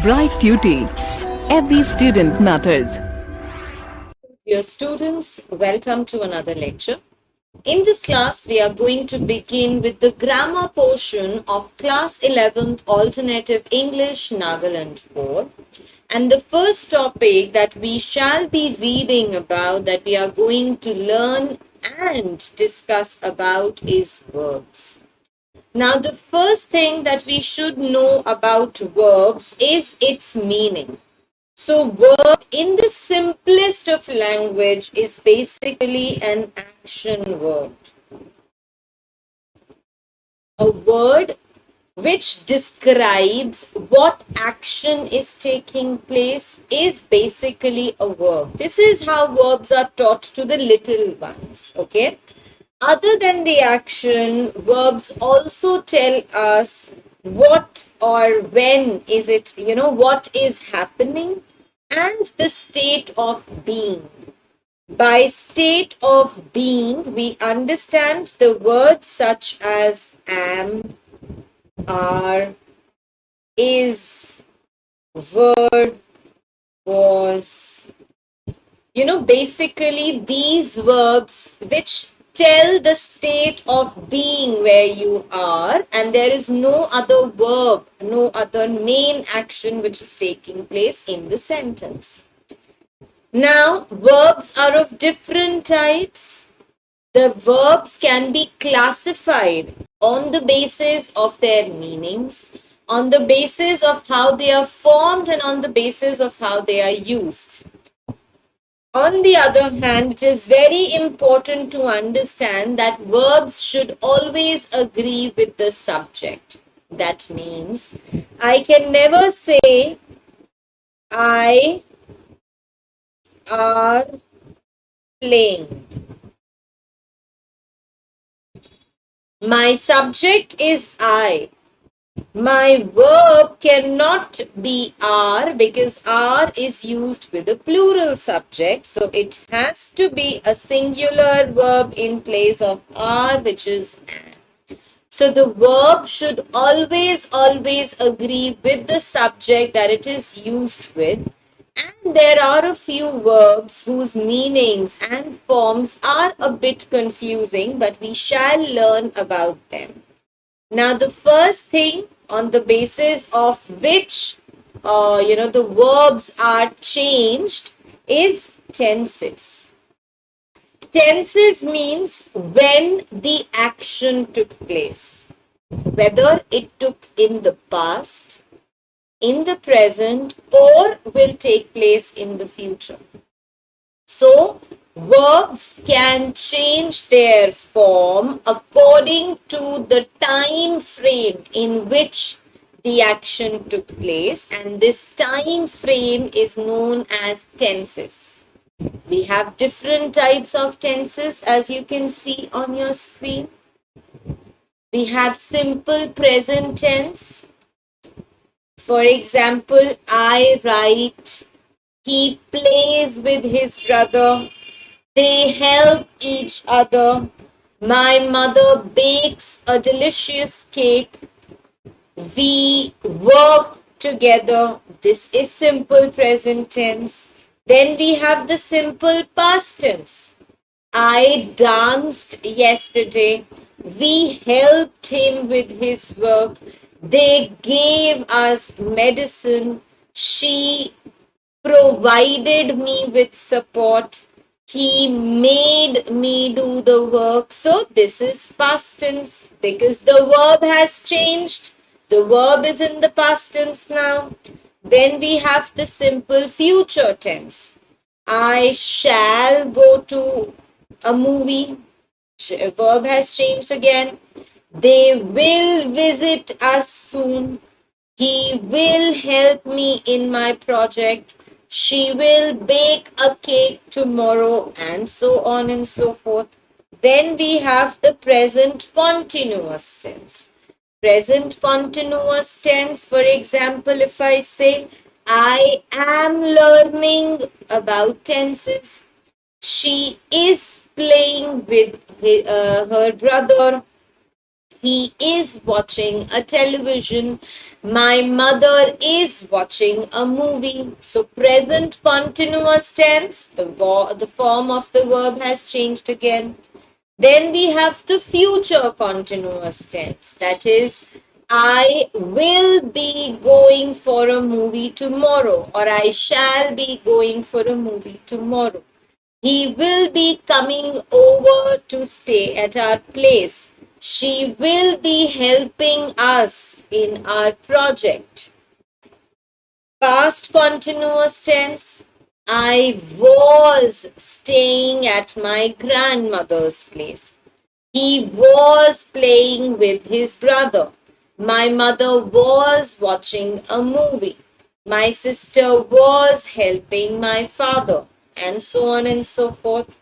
Bright Duty. Every student matters. Dear students, welcome to another lecture. In this class, we are going to begin with the grammar portion of Class 11th Alternative English Nagaland Board. And the first topic that we shall be reading about, that we are going to learn and discuss about, is verbs. Now, the first thing that we should know about verbs is its meaning. So, verb in the simplest of language is basically an action word. A word which describes what action is taking place is basically a verb. This is how verbs are taught to the little ones, okay? Other than the action, verbs also tell us what or when is it, what is happening and the state of being. By state of being, we understand the words such as am, are, is, were, was. Basically these verbs which tell the state of being where you are, and there is no other verb, no other main action which is taking place in the sentence. Now, verbs are of different types. The verbs can be classified on the basis of their meanings, on the basis of how they are formed, and on the basis of how they are used. On the other hand, it is very important to understand that verbs should always agree with the subject. That means I can never say I are playing. My subject is I. My verb cannot be are because are is used with a plural subject. So it has to be a singular verb in place of are, which is am. So the verb should always agree with the subject that it is used with. And there are a few verbs whose meanings and forms are a bit confusing, but we shall learn about them. Now, the first thing on the basis of which, the verbs are changed is tenses. Tenses means when the action took place, whether it took in the past, in the present, or will take place in the future. So, verbs can change their form according to the time frame in which the action took place, and this time frame is known as tenses. We have different types of tenses as you can see on your screen. We have simple present tense. For example, I write, he plays with his brother, they help each other, my mother bakes a delicious cake, we work together. This is simple present tense. Then we have the simple past tense. I danced yesterday. We helped him with his work. They gave us medicine. She provided me with support. He made me do the work. So this is past tense because the verb has changed. The verb is in the past tense now. Then we have the simple future tense. I shall go to a movie. Verb has changed again. They will visit us soon. He will help me in my project. She will bake a cake tomorrow, and so on and so forth. Then we have the present continuous tense. Present continuous tense, for example, if I say, I am learning about tenses. She is playing with her brother. He is watching a television. My mother is watching a movie. So present continuous tense, the form of the verb has changed again. Then we have the future continuous tense. That is, I will be going for a movie tomorrow, or I shall be going for a movie tomorrow. He will be coming over to stay at our place. She will be helping us in our project. Past continuous tense. I was staying at my grandmother's place. He was playing with his brother. My mother was watching a movie. My sister was helping my father, and so on and so forth.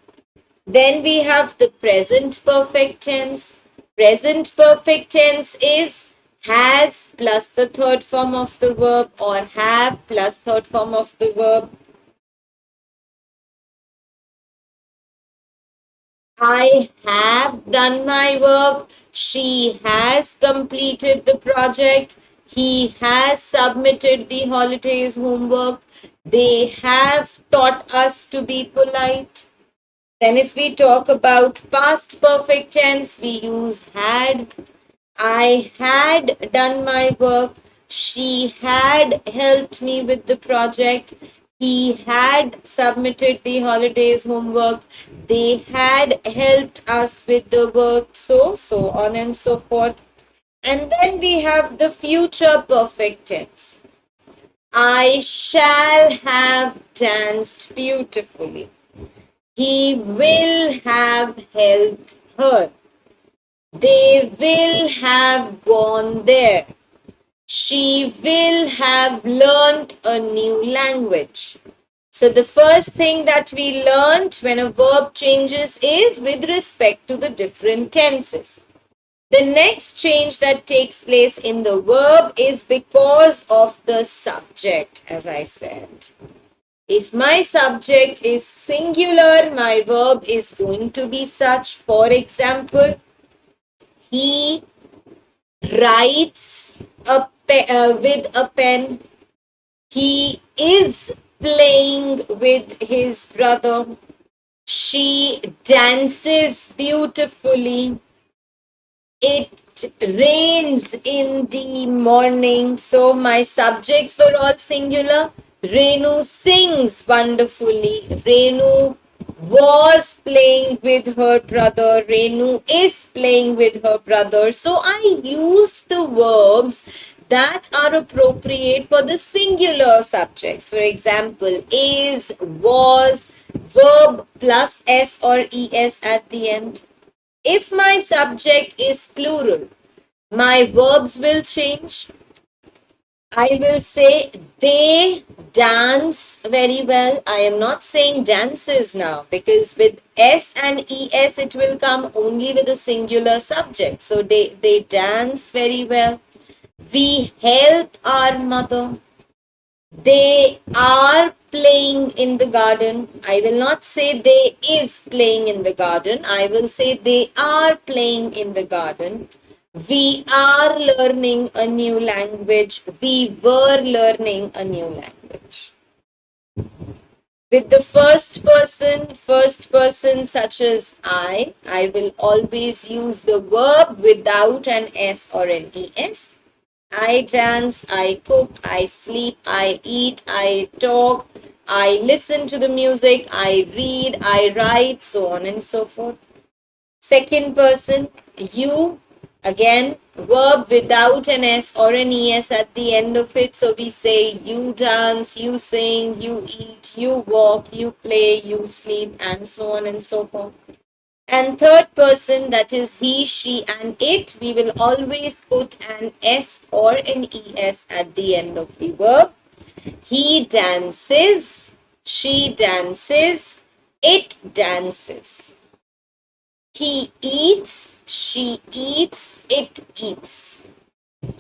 Then we have the present perfect tense. Present perfect tense is has plus the third form of the verb, or have plus third form of the verb. I have done my work. She has completed the project. He has submitted the holidays homework. They have taught us to be polite. Then if we talk about past perfect tense, we use had. I had done my work. She had helped me with the project. He had submitted the holidays homework. They had helped us with the work. So on and so forth. And then we have the future perfect tense. I shall have danced beautifully. He will have helped her. They will have gone there. She will have learnt a new language. So the first thing that we learnt when a verb changes is with respect to the different tenses. The next change that takes place in the verb is because of the subject, as I said. If my subject is singular, my verb is going to be such. For example, he writes with a pen. He is playing with his brother. She dances beautifully. It rains in the morning. So my subjects were all singular. Renu sings wonderfully. Renu was playing with her brother. Renu is playing with her brother. So I used the verbs that are appropriate for the singular subjects. For example, is, was, verb plus s or es at the end. If my subject is plural, my verbs will change. I will say they dance very well. I am not saying dances now, because with S and ES it will come only with a singular subject. So they dance very well. We help our mother. They are playing in the garden. I will not say they is playing in the garden. I will say they are playing in the garden. We are learning a new language. We were learning a new language. With the first person such as I will always use the verb without an S or an ES. I dance, I cook, I sleep, I eat, I talk, I listen to the music, I read, I write, so on and so forth. Second person, you, again, verb without an S or an ES at the end of it. So we say you dance, you sing, you eat, you walk, you play, you sleep, and so on and so forth. And third person, that is he, she, and it, we will always put an S or an ES at the end of the verb. He dances, she dances, it dances. He eats, she eats, it eats.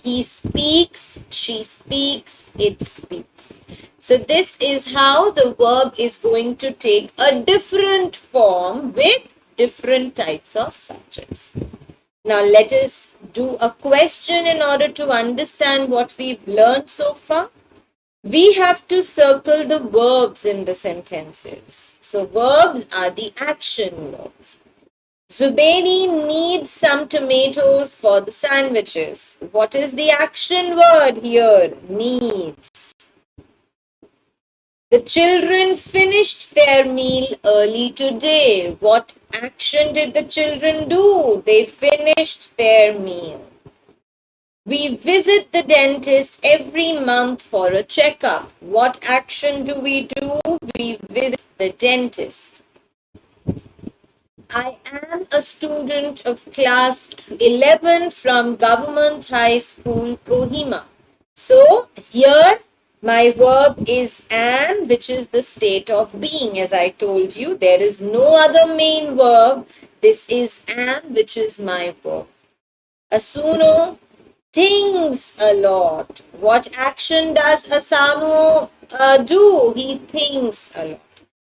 He speaks, she speaks, it speaks. So this is how the verb is going to take a different form with different types of subjects. Now let us do a question in order to understand what we've learned so far? We have to circle the verbs in the sentences. So verbs are the action verbs. Zubairi needs some tomatoes for the sandwiches. What is the action word here? Needs. The children finished their meal early today. What action did the children do? They finished their meal. We visit the dentist every month for a checkup. What action do? We visit the dentist. I am a student of class 11 from Government High School, Kohima. So here my verb is am, which is the state of being. As I told you, there is no other main verb. This is am, which is my verb. Asano thinks a lot. What action does Asano do? He thinks a lot.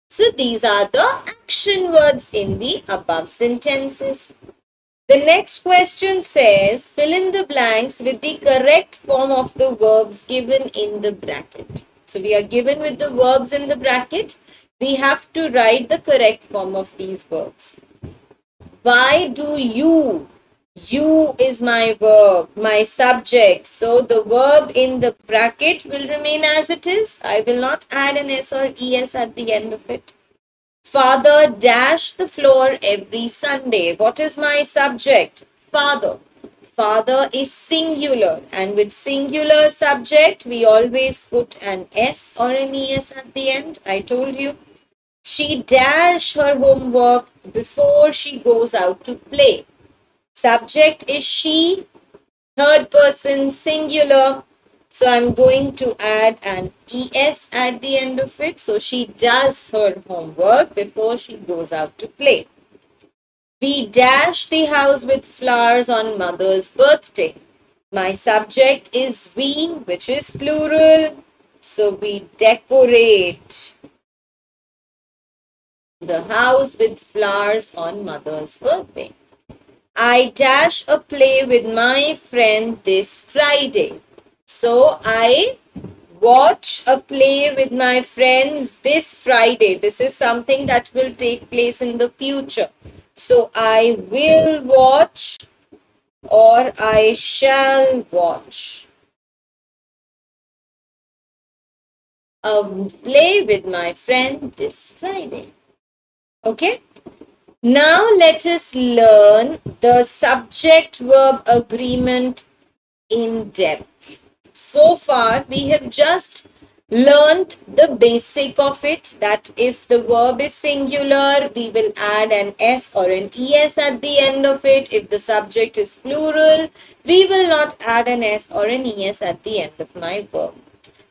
So these are the action words in the above sentences. The next question says, fill in the blanks with the correct form of the verbs given in the bracket. So we are given with the verbs in the bracket. We have to write the correct form of these verbs. Why do you? You is my verb, my subject. So the verb in the bracket will remain as it is. I will not add an S or ES at the end of it. Father dash the floor every Sunday. What is my subject? Father. Father is singular, and with singular subject we always put an S or an ES at the end. I told you. She dash her homework before she goes out to play. Subject is she, third person singular. So I'm going to add an ES at the end of it. So she does her homework before she goes out to play. We dash the house with flowers on mother's birthday. My subject is we, which is plural. So we decorate the house with flowers on mother's birthday. I dash a play with my friend this Friday. So I watch a play with my friends this Friday. This is something that will take place in the future. So I will watch or I shall watch a play with my friend this Friday. Okay? Now let us learn the subject-verb agreement in depth. So far, we have just learned the basic of it, that if the verb is singular, we will add an S or an ES at the end of it. If the subject is plural, we will not add an S or an ES at the end of my verb.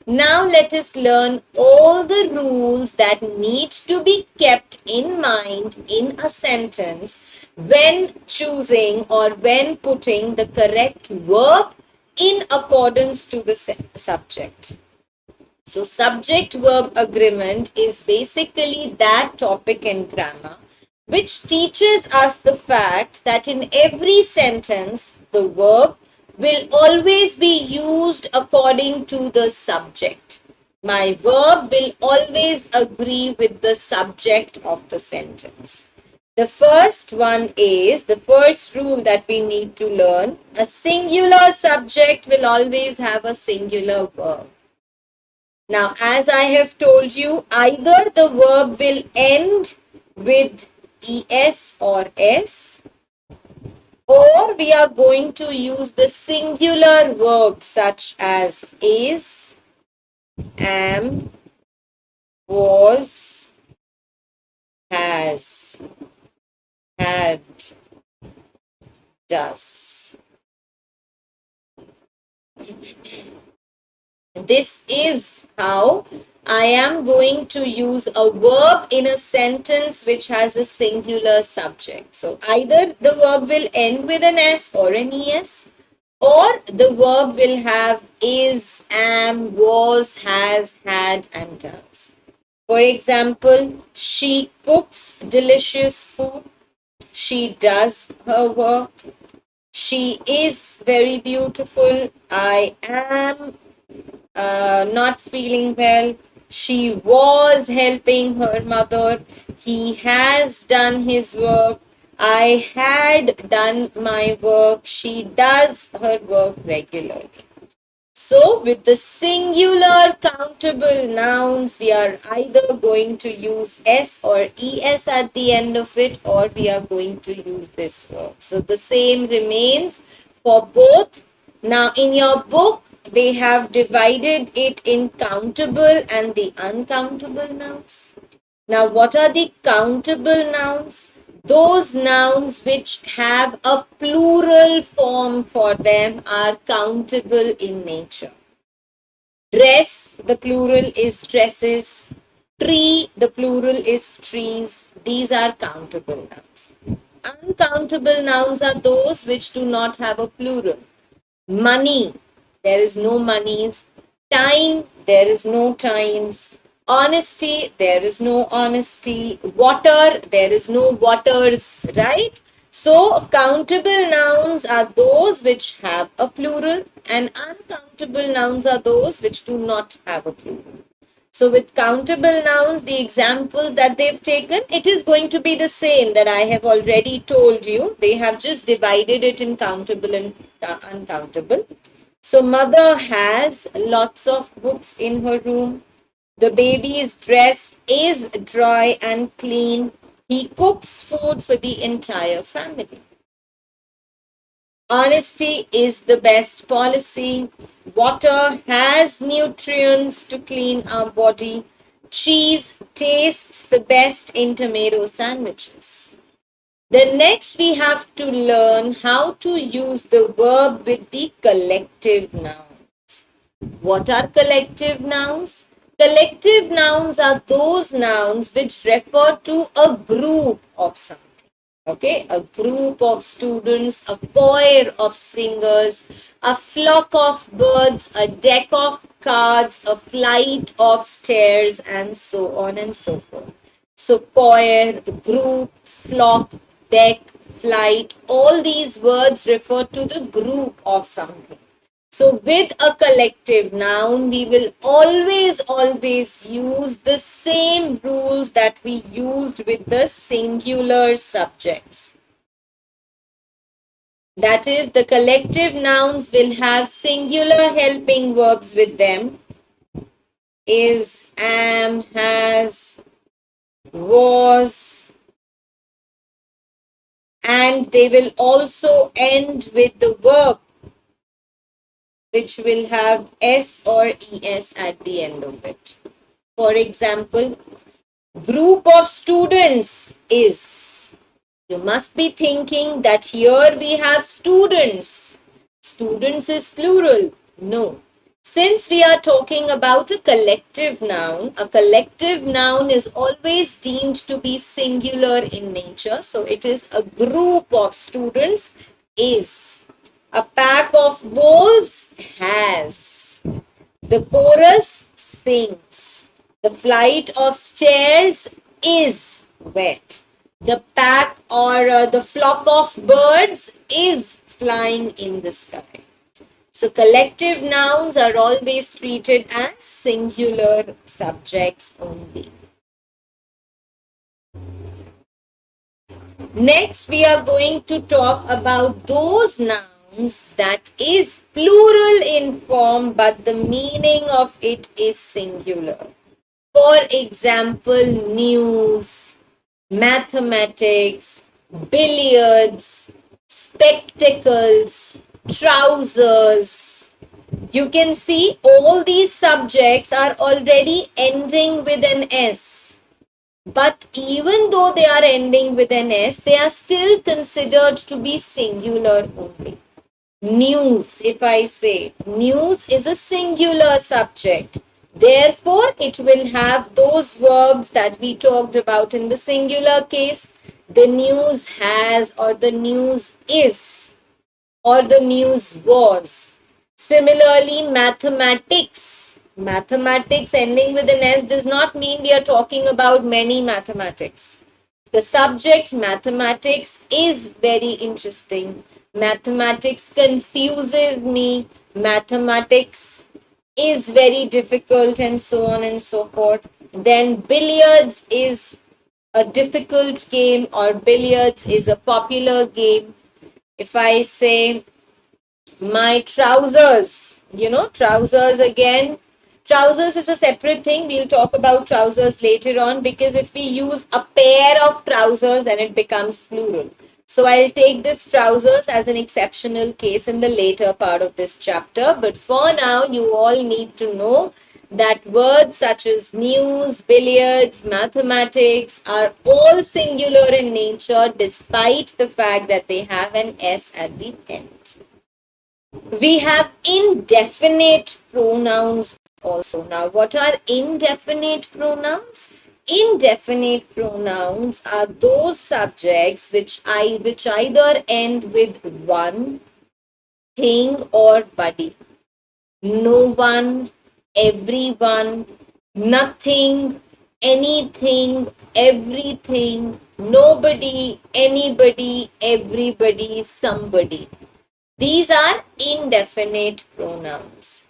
Now let us learn all the rules that need to be kept in mind in a sentence when choosing or when putting the correct verb in accordance to the subject. So subject-verb agreement is basically that topic in grammar which teaches us the fact that in every sentence the verb will always be used according to the subject. My verb will always agree with the subject of the sentence. The first one is, the first rule that we need to learn, a singular subject will always have a singular verb. Now, as I have told you, either the verb will end with ES or S, or we are going to use the singular verbs such as is, am, was, has, had, does. This is how I am going to use a verb in a sentence which has a singular subject. So either the verb will end with an S or an ES, or the verb will have is, am, was, has, had, and does. For example, she cooks delicious food. She does her work. She is very beautiful. I am not feeling well. She was helping her mother. He has done his work. I had done my work. She does her work regularly. So, with the singular countable nouns, we are either going to use S or ES at the end of it, or we are going to use this verb. So, the same remains for both. Now, in your book, they have divided it in countable and the uncountable nouns. Now, what are the countable nouns? Those nouns which have a plural form for them are countable in nature. Dress, the plural is dresses. Tree, the plural is trees. These are countable nouns. Uncountable nouns are those which do not have a plural. Money, there is no monies. Time, there is no times. Honesty, there is no honesty. Water, there is no waters, right? So, countable nouns are those which have a plural, and uncountable nouns are those which do not have a plural. So with countable nouns, the examples that they've taken, it is going to be the same that I have already told you. They have just divided it in countable and uncountable. So mother has lots of books in her room. The baby's dress is dry and clean. He cooks food for the entire family. Honesty is the best policy. Water has nutrients to clean our body. Cheese tastes the best in tomato sandwiches. Then next we have to learn how to use the verb with the collective nouns. What are collective nouns? Collective nouns are those nouns which refer to a group of something. Okay, a group of students, a choir of singers, a flock of birds, a deck of cards, a flight of stairs, and so on and so forth. So, choir, group, flock, deck, flight, all these words refer to the group of something. So with a collective noun, we will always use the same rules that we used with the singular subjects. That is, the collective nouns will have singular helping verbs with them. Is, am, has, was, and they will also end with the verb which will have S or ES at the end of it. For example, group of students is. You must be thinking that here we have students. Students is plural. No. Since we are talking about a collective noun is always deemed to be singular in nature. So it is a group of students is. A pack of wolves has. The chorus sings. The flight of stairs is wet. The pack or the flock of birds is flying in the sky. So collective nouns are always treated as singular subjects only. Next, we are going to talk about those nouns that is plural in form but the meaning of it is singular. For example, news, mathematics, billiards, spectacles, trousers. You can see all these subjects are already ending with an S. But even though they are ending with an S, they are still considered to be singular only. News, if I say, news is a singular subject. Therefore, it will have those verbs that we talked about in the singular case. The news has, or the news is, or the news was. Similarly, mathematics. Mathematics ending with an S does not mean we are talking about many mathematics. The subject mathematics is very interesting. Mathematics confuses me. Mathematics is very difficult, and so on and so forth. Then billiards is a difficult game, or billiards is a popular game. If I say my trousers, trousers again. Trousers is a separate thing. We'll talk about trousers later on, because if we use a pair of trousers, then it becomes plural. So I'll take this trousers as an exceptional case in the later part of this chapter. But for now, you all need to know that words such as news, billiards, mathematics are all singular in nature, despite the fact that they have an S at the end. We have indefinite pronouns also. Now, what are indefinite pronouns? Indefinite pronouns are those subjects which either end with one, thing, or body. No one, everyone, nothing, anything, everything, nobody, anybody, everybody, somebody. These are indefinite pronouns.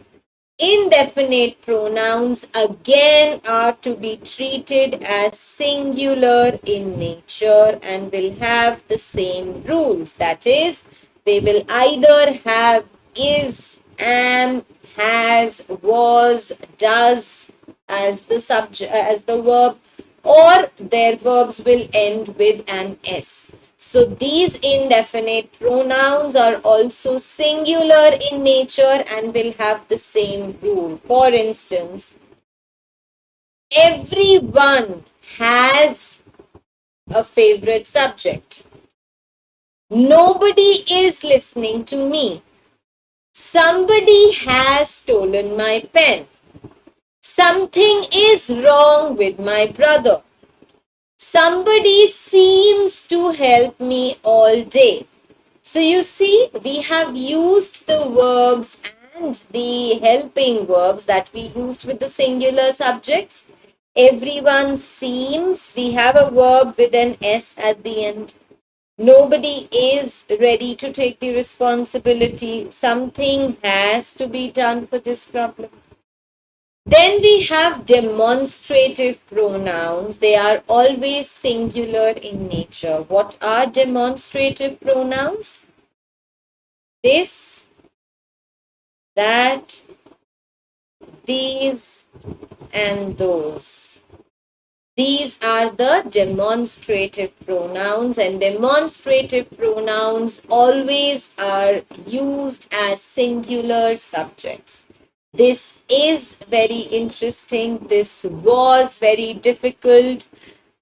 Indefinite pronouns again are to be treated as singular in nature and will have the same rules. That is, they will either have is, am, has, was, does as the subject, as the verb, or their verbs will end with an S. So these indefinite pronouns are also singular in nature and will have the same rule. For instance, everyone has a favorite subject. Nobody is listening to me. Somebody has stolen my pen. Something is wrong with my brother. Somebody seems to help me all day. So you see, we have used the verbs and the helping verbs that we used with the singular subjects. Everyone seems, we have a verb with an S at the end. Nobody is ready to take the responsibility. Something has to be done for this problem. Then we have demonstrative pronouns. They are always singular in nature. What are demonstrative pronouns? This, that, these, and those. These are the demonstrative pronouns, and demonstrative pronouns always are used as singular subjects. This is very interesting. This was very difficult.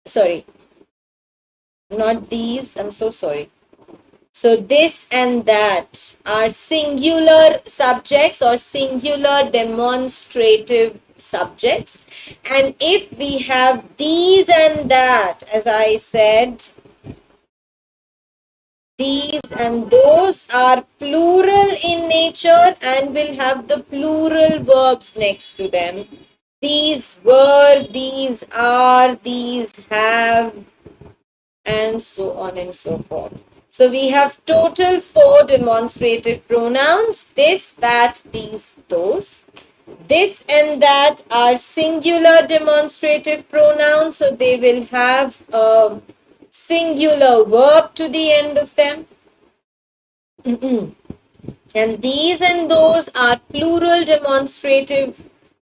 Sorry, not these. I'm so sorry. So this and that are singular subjects or singular demonstrative subjects. And if we have these and that, as I said, these and those are plural in nature and will have the plural verbs next to them. These were, these are, these have, and so on and so forth. So we have total 4 demonstrative pronouns: this, that, these, those. This and that are singular demonstrative pronouns, so they will have a singular verb to the end of them. And these and those are plural demonstrative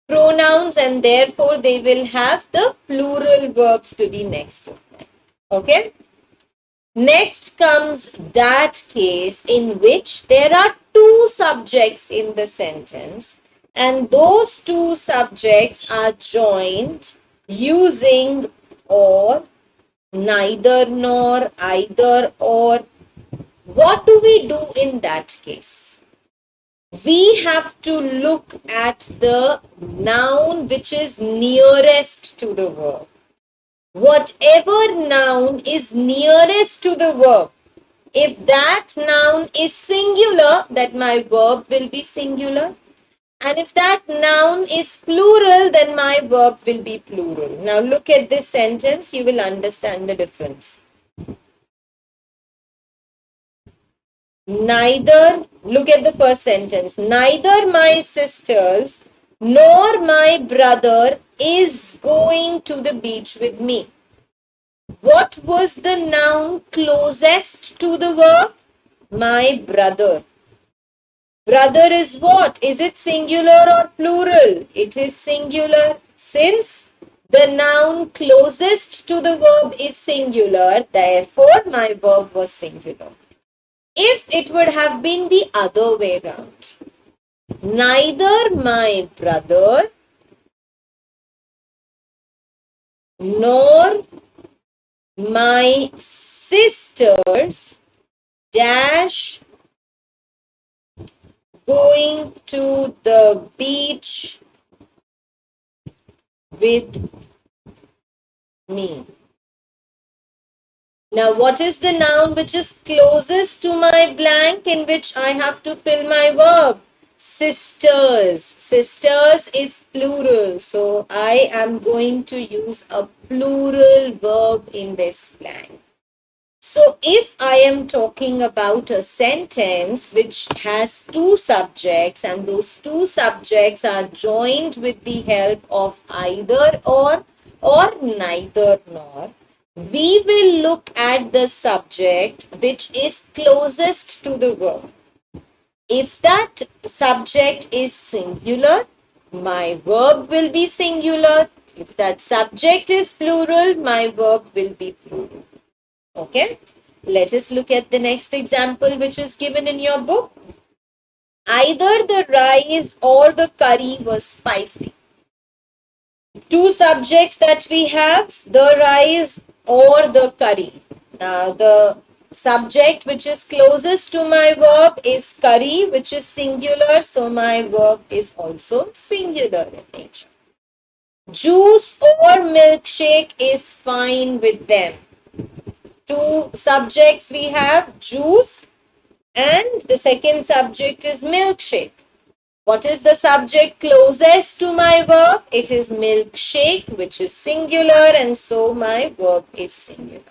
pronouns, and therefore they will have the plural verbs to the next of them. Okay? Next comes that case in which there are 2 subjects in the sentence, and those 2 subjects are joined using or, neither nor, either or. What do we do in that case? We have to look at the noun which is nearest to the verb. Whatever noun is nearest to the verb, if that noun is singular, then my verb will be singular. And if that noun is plural, then my verb will be plural. Now look at this sentence, you will understand the difference. Neither, look at the first sentence. Neither my sisters nor my brother is going to the beach with me. What was the noun closest to the verb? My brother. Brother is what? Is it singular or plural? It is singular. Since the noun closest to the verb is singular, therefore my verb was singular. If it would have been the other way round, neither my brother nor my sisters dash going to the beach with me. Now, what is the noun which is closest to my blank in which I have to fill my verb? Sisters. Sisters is plural. So, I am going to use a plural verb in this blank. So, if I am talking about a sentence which has two subjects and those two subjects are joined with the help of either or neither nor, we will look at the subject which is closest to the verb. If that subject is singular, my verb will be singular. If that subject is plural, my verb will be plural. Okay, let us look at the next example which is given in your book. Either the rice or the curry was spicy. Two subjects that we have, the rice or the curry. Now the subject which is closest to my verb is curry, which is singular, so my verb is also singular in nature. Juice or milkshake is fine with them. Two subjects we have, juice and the second subject is milkshake. What is the subject closest to my verb? It is milkshake, which is singular, and so my verb is singular.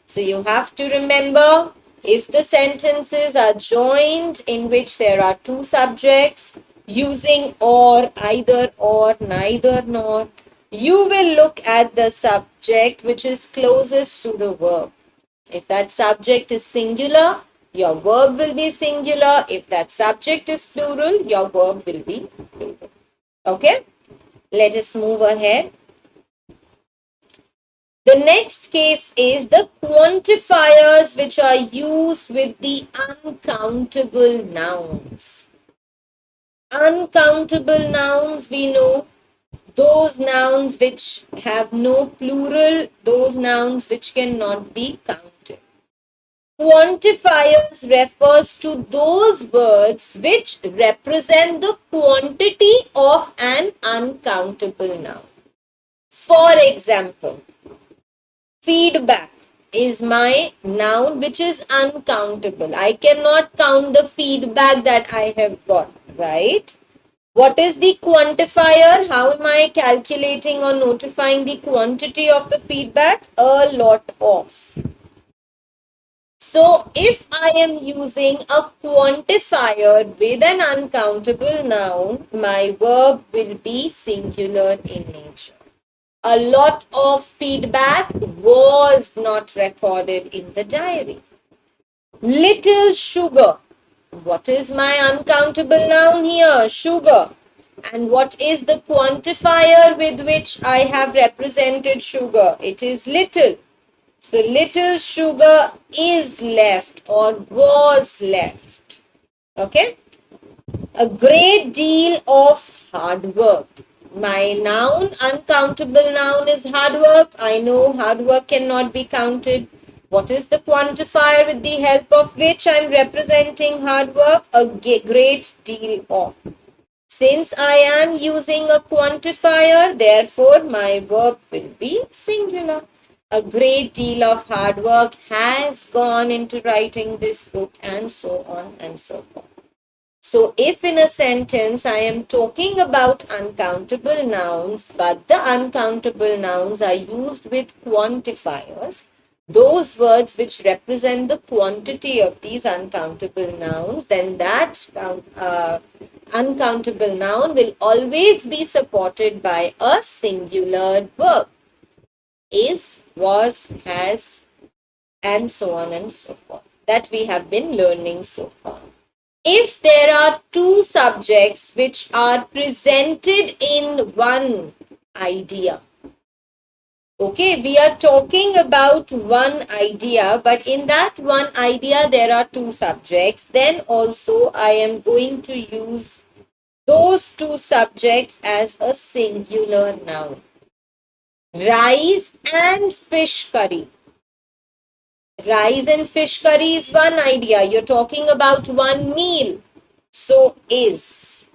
So you have to remember, if the sentences are joined in which there are two subjects using or, either or, neither nor, you will look at the subject which is closest to the verb. If that subject is singular, your verb will be singular. If that subject is plural, your verb will be plural. Okay? Let us move ahead. The next case is the quantifiers which are used with the uncountable nouns. Uncountable nouns, we know, those nouns which have no plural, those nouns which cannot be counted. Quantifiers refers to those words which represent the quantity of an uncountable noun. For example, feedback is my noun which is uncountable. I cannot count the feedback that I have got, right? What is the quantifier? How am I calculating or notifying the quantity of the feedback? A lot of. So, if I am using a quantifier with an uncountable noun, my verb will be singular in nature. A lot of feedback was not recorded in the diary. Little sugar. What is my uncountable noun here? Sugar. And what is the quantifier with which I have represented sugar? It is little. So little sugar is left or was left. Okay. A great deal of hard work. My noun, uncountable noun is hard work. I know hard work cannot be counted. What is the quantifier with the help of which I am representing hard work? A great deal of. Since I am using a quantifier, therefore my verb will be singular. A great deal of hard work has gone into writing this book, and so on and so forth. So, if in a sentence I am talking about uncountable nouns, but the uncountable nouns are used with quantifiers, those words which represent the quantity of these uncountable nouns, then that uncountable noun will always be supported by a singular verb. Is, was, has, and so on and so forth, that we have been learning so far. If there are two subjects which are presented in one idea, okay, we are talking about one idea, but in that one idea there are two subjects, then also I am going to use those two subjects as a singular noun. Rice and fish curry. Rice and fish curry is one idea. You're talking about one meal. So is.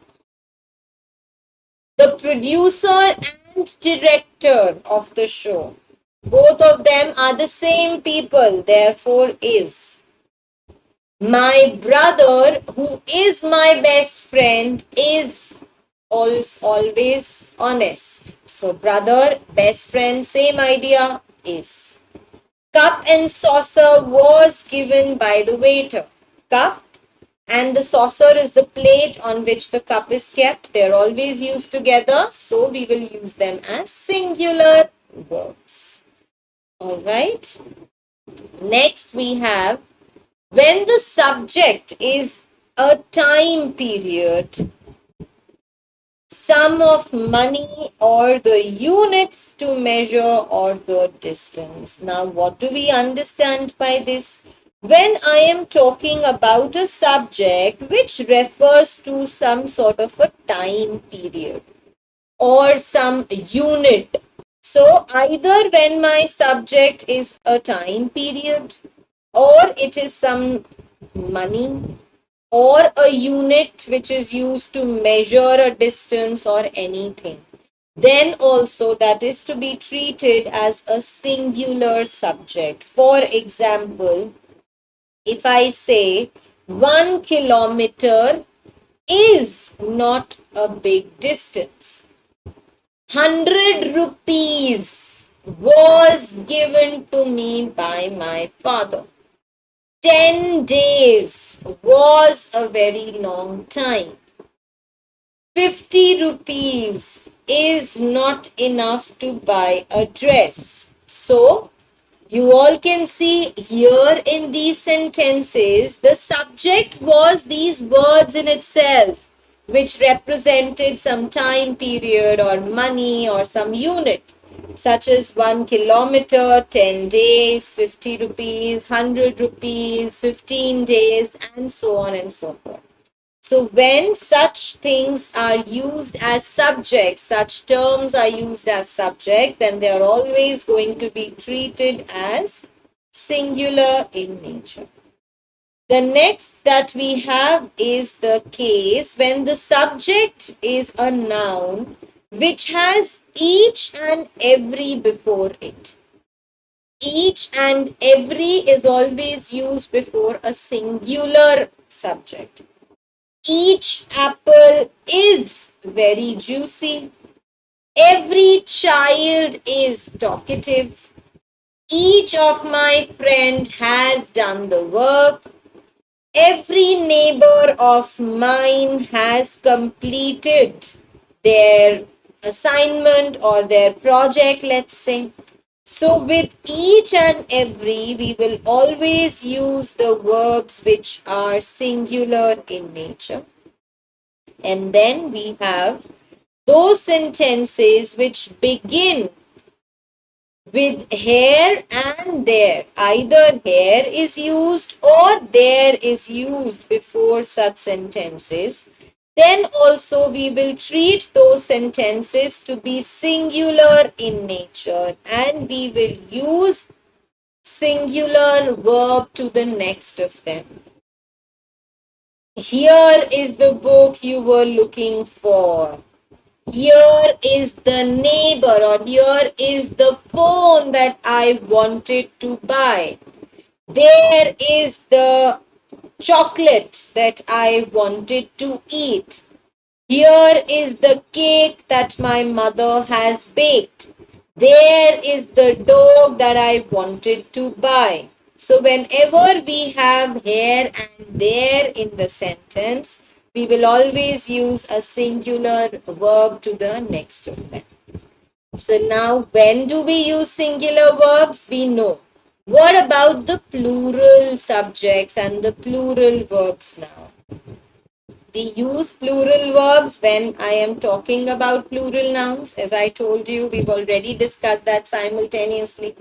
The producer and director of the show. Both of them are the same people. Therefore is. My brother, who is my best friend, is always honest. So brother, best friend, same idea, is. Cup and saucer was given by the waiter. Cup and the saucer is the plate on which the cup is kept. They're always used together, so we will use them as singular verbs. Alright. Next we have when the subject is a time period, sum of money or the units to measure or the distance. Now, what do we understand by this? When I am talking about a subject which refers to some sort of a time period or some unit. So, either when my subject is a time period or it is some money or a unit which is used to measure a distance or anything, then also that is to be treated as a singular subject. For example, if I say 1 kilometer is not a big distance. 100 rupees was given to me by my father. 10 days was a very long time. 50 rupees is not enough to buy a dress. So, you all can see here in these sentences, the subject was these words in itself, which represented some time period or money or some unit, such as 1 kilometer, 10 days, 50 rupees, 100 rupees, 15 days, and so on and so forth. So when such things are used as subjects, such terms are used as subjects, then they are always going to be treated as singular in nature. The next that we have is the case when the subject is a noun which has each and every before it. Each and every is always used before a singular subject. Each apple is very juicy. Every child is talkative. Each of my friend has done the work. Every neighbor of mine has completed their assignment or their project, let's say. So with each and every, we will always use the verbs which are singular in nature. And then we have those sentences which begin with here and there. Either here is used or there is used before such sentences. Then also we will treat those sentences to be singular in nature and we will use singular verb to the next of them. Here is the book you were looking for. Here is the neighbor or here is the phone that I wanted to buy. There is the chocolate that I wanted to eat. Here is the cake that my mother has baked. There is the dog that I wanted to buy. So whenever we have here and there in the sentence, we will always use a singular verb to the next of them. So now when do we use singular verbs? We know. What about the plural subjects and the plural verbs now? We use plural verbs when I am talking about plural nouns. As I told you, we've already discussed that simultaneously.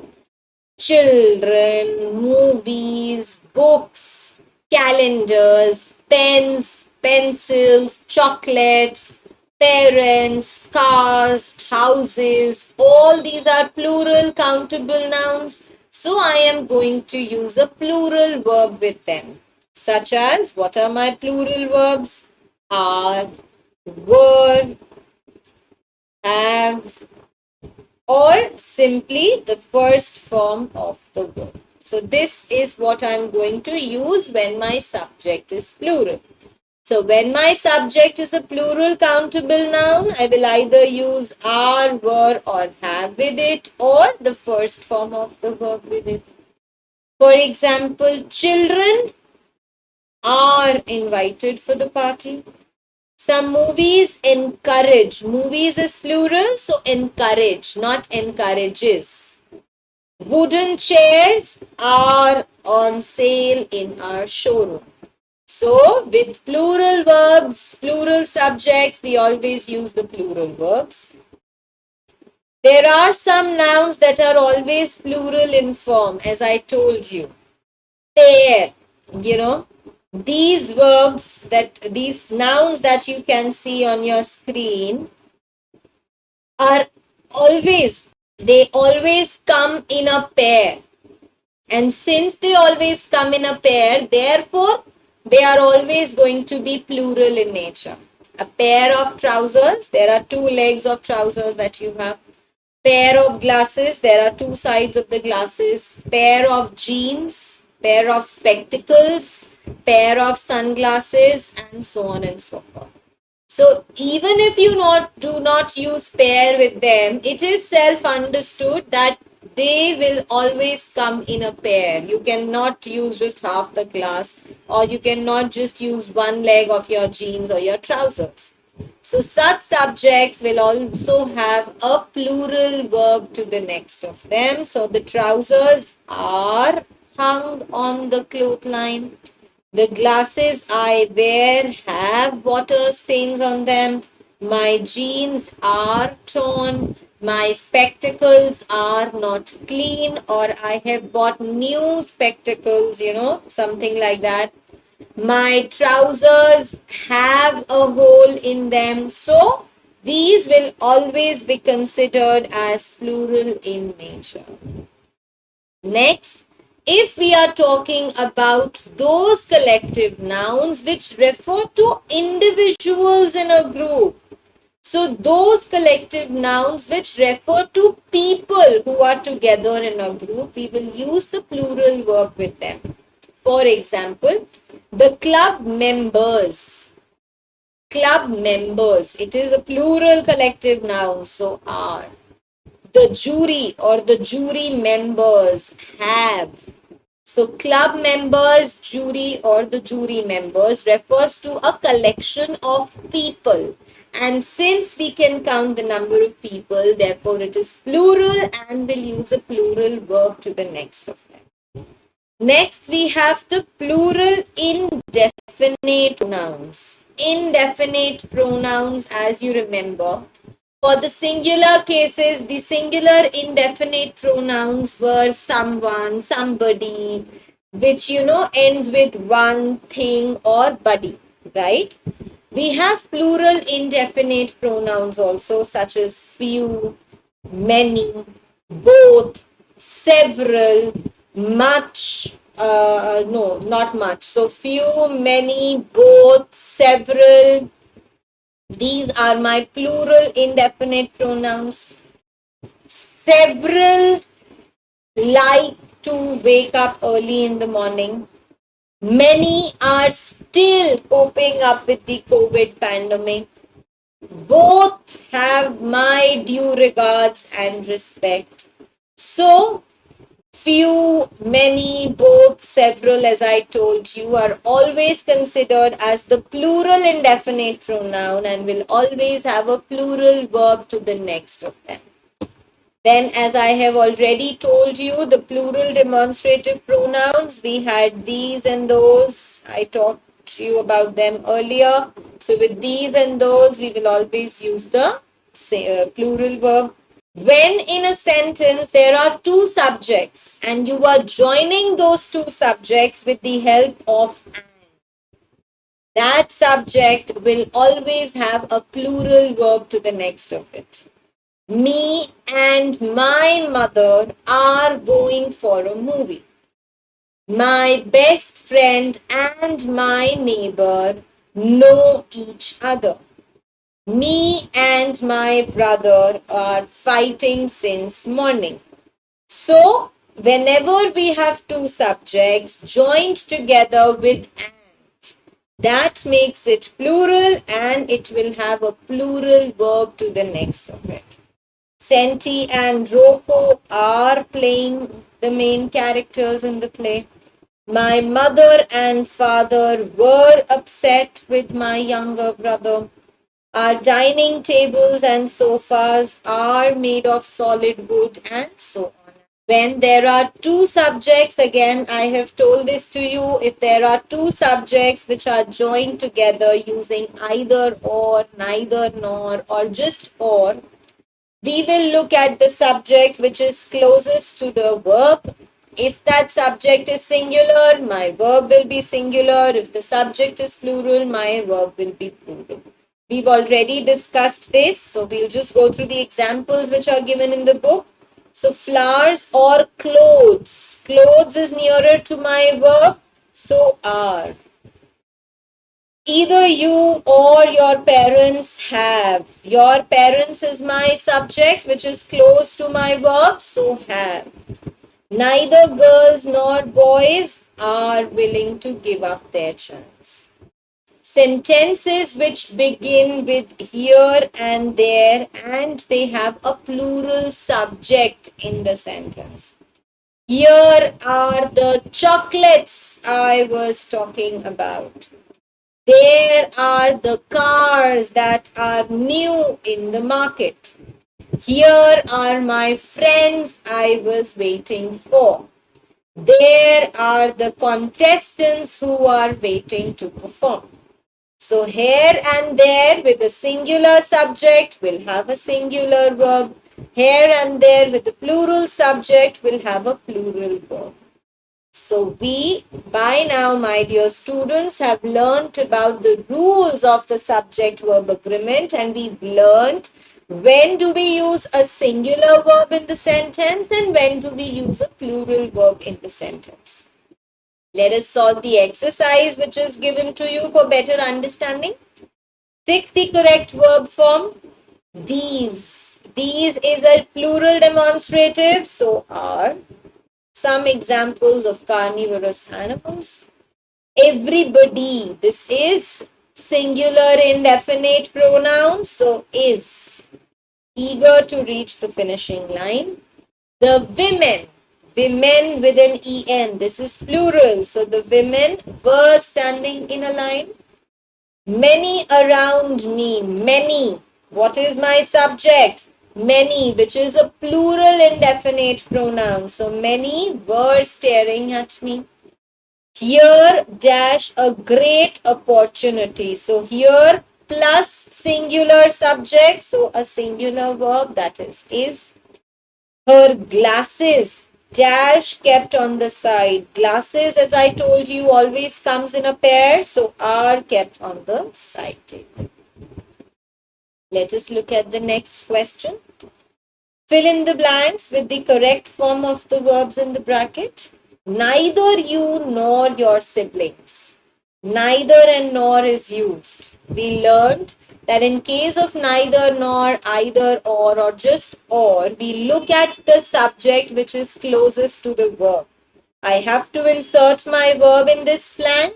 Children, movies, books, calendars, pens, pencils, chocolates, parents, cars, houses, all these are plural countable nouns. So I am going to use a plural verb with them. Such as, what are my plural verbs? Are, were, have, or simply the first form of the verb. So this is what I'm going to use when my subject is plural. So when my subject is a plural countable noun, I will either use are, were or have with it, or the first form of the verb with it. For example, children are invited for the party. Some movies encourage. Movies is plural, so encourage, not encourages. Wooden chairs are on sale in our showroom. So, with plural verbs, plural subjects, we always use the plural verbs. There are some nouns that are always plural in form, as I told you. Pair, these verbs these nouns that you can see on your screen are they always come in a pair. And since they always come in a pair, therefore, they are always going to be plural in nature. A pair of trousers, there are two legs of trousers that you have. Pair of glasses, there are two sides of the glasses. Pair of jeans, pair of spectacles, pair of sunglasses, and so on and so forth. So even if you do not use pair with them, it is self-understood that they will always come in a pair. You cannot use just half the class, or you cannot just use one leg of your jeans or your trousers. So such subjects will also have a plural verb to the next of them. So the trousers are hung on the clothesline. The glasses I wear have water stains on them. My jeans are torn. My spectacles are not clean, or I have bought new spectacles, something like that. My trousers have a hole in them. So, these will always be considered as plural in nature. Next, if we are talking about those collective nouns which refer to individuals in a group, so those collective nouns which refer to people who are together in a group, we will use the plural verb with them. For example, the club members. Club members. It is a plural collective noun, so are. The jury or the jury members have. So club members, jury or the jury members refers to a collection of people. And since we can count the number of people, therefore it is plural and we'll use a plural verb to the next of them. Next, we have the plural indefinite pronouns. Indefinite pronouns, as you remember, for the singular cases, the singular indefinite pronouns were someone, somebody, which ends with one, thing, or body, right? We have plural indefinite pronouns also, such as few, many, both, several, much, no, not much. So few, many, both, several. These are my plural indefinite pronouns. Several like to wake up early in the morning. Many are still coping up with the COVID pandemic. Both have my due regards and respect. So, few, many, both, several, as I told you, are always considered as the plural indefinite pronoun and will always have a plural verb to the next of them. Then, as I have already told you, the plural demonstrative pronouns, we had these and those. I talked to you about them earlier. So, with these and those, we will always use the plural verb. When in a sentence there are two subjects and you are joining those two subjects with the help of and, that subject will always have a plural verb to the next of it. Me and my mother are going for a movie. My best friend and my neighbor know each other. Me and my brother are fighting since morning. So, whenever we have two subjects joined together with and, that makes it plural and it will have a plural verb to the next of it. Senti and Rocco are playing the main characters in the play. My mother and father were upset with my younger brother. Our dining tables and sofas are made of solid wood and so on. When there are two subjects, again, I have told this to you, if there are two subjects which are joined together using either or, neither nor, or just or, we will look at the subject which is closest to the verb. If that subject is singular, my verb will be singular. If the subject is plural, my verb will be plural. We've already discussed this, so we'll just go through the examples which are given in the book. So, flowers or clothes. Clothes is nearer to my verb, so are. Either you or your parents have. Your parents is my subject, which is close to my verb, so have. Neither girls nor boys are willing to give up their chance. Sentences which begin with here and there and they have a plural subject in the sentence. Here are the chocolates I was talking about. There are the cars that are new in the market. Here are my friends I was waiting for. There are the contestants who are waiting to perform. So here and there with a singular subject will have a singular verb. Here and there with a plural subject will have a plural verb. So we, by now, my dear students, have learnt about the rules of the subject-verb agreement and we've learnt when do we use a singular verb in the sentence and when do we use a plural verb in the sentence. Let us solve the exercise which is given to you for better understanding. Tick the correct verb form. These. These is a plural demonstrative, so are. Some examples of carnivorous animals. Everybody. This is singular indefinite pronoun, so is. Eager to reach the finishing line. The women. Women with an en. This is plural. So the women were standing in a line. Many around me. Many. What is my subject? Many, which is a plural indefinite pronoun. So many were staring at me. Here dash a great opportunity. So here plus singular subject. So a singular verb, that is. Her glasses dash kept on the side. Glasses, as I told you, always comes in a pair. So are kept on the side table. Let us look at the next question. Fill in the blanks with the correct form of the verbs in the bracket. Neither you nor your siblings. Neither and nor is used. We learned that in case of neither nor, either or just or, we look at the subject which is closest to the verb. I have to insert my verb in this blank.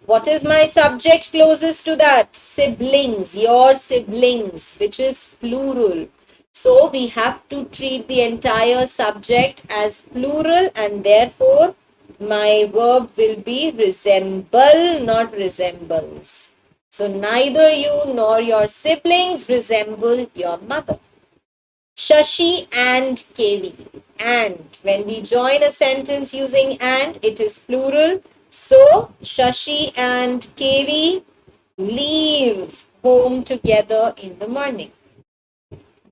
What is my subject closest to that? Siblings, your siblings, which is plural. So we have to treat the entire subject as plural, and therefore my verb will be resemble, not resembles. So neither you nor your siblings resemble your mother. Shashi and KV. And when we join a sentence using and, it is plural. So Shashi and KV leave home together in the morning.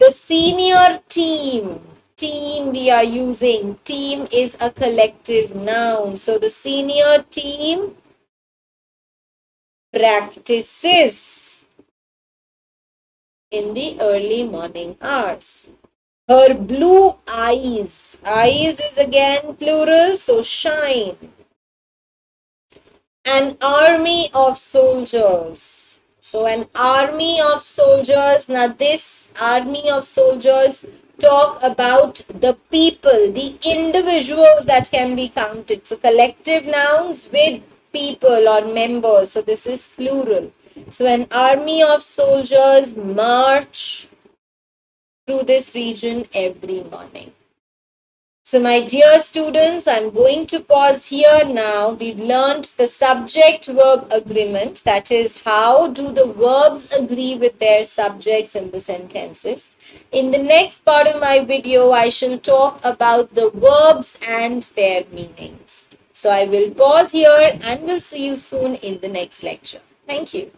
The senior team. Team we are using. Team is a collective noun. So the senior team practices in the early morning hours. Her blue eyes. Eyes is again plural, so shine. An army of soldiers. So an army of soldiers. Now this army of soldiers talk about the people, the individuals that can be counted. So collective nouns with people or members. So this is plural. So an army of soldiers march through this region every morning. So my dear students, I'm going to pause here now. We've learned the subject-verb agreement. That is, how do the verbs agree with their subjects in the sentences. In the next part of my video, I shall talk about the verbs and their meanings. So I will pause here and will see you soon in the next lecture. Thank you.